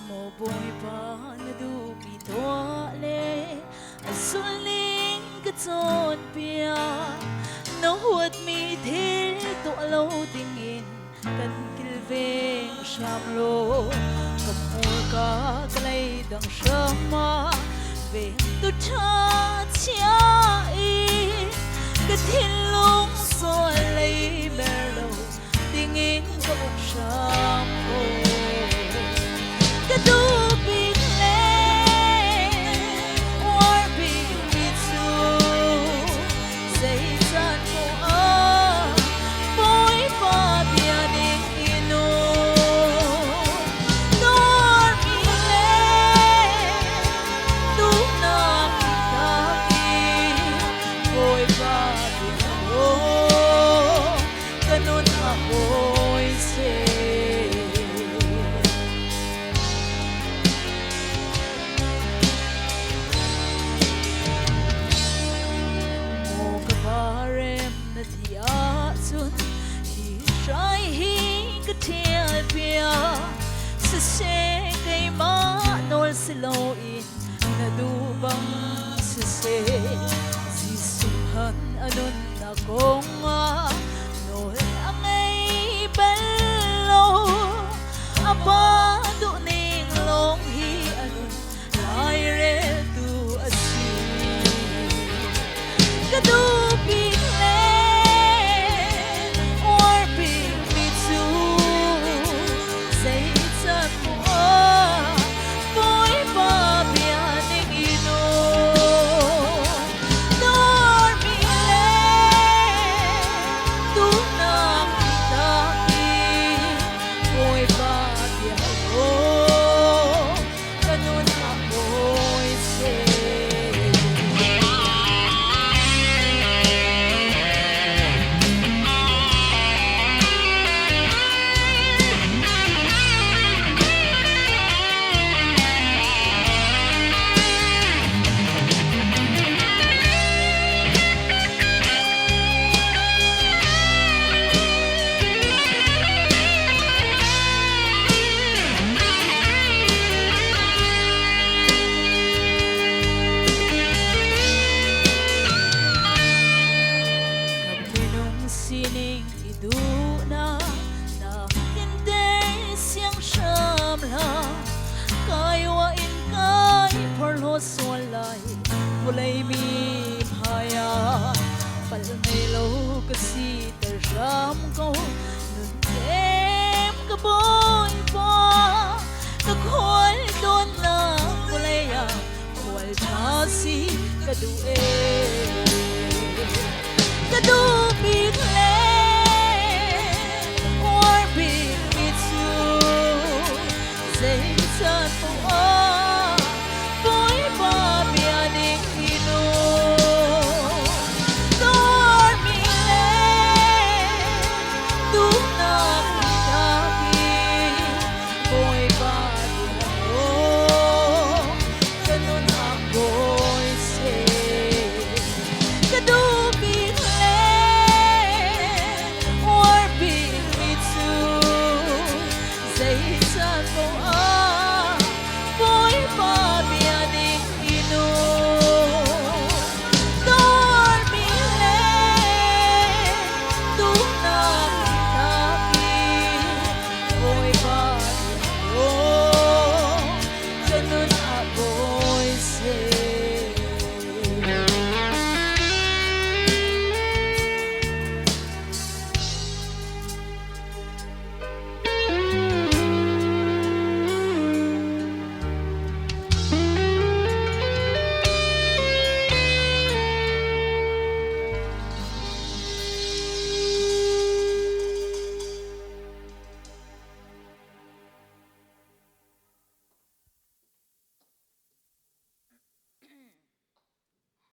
Mo boy pa na du pito le Asuling katon pia No huwag mi thil to alo tingin Kan kilveng siyam lo Kapur ka kalay dang siyama Về tu cha chia Kathilong so lay merlo Tingin ka siyam ko Kadubig le Warbig bitsu Say san ko Boy pa biyaning ino Dormi le Tunang itaki Boy pa biyano Ganun ako'y say Thiel pia sa se kay manol siloin na dubang sa se sisuhan anon akong nol ang ay balo abado ning longhi anon laire tu asi kadubig sining iduna na hindi siyang siyamla kaywain kay porlos walay mi haya palmaylo kasi tersyam ko nuntem kaboy pa Khualtha na kulaya Khualtha si kadue Kadubig le Warbig mitsu Say san po Boy pa biyaning ino Dormi le Tunang itaki Boy pa biyago Ganun ako'y say Kadubig Say, son,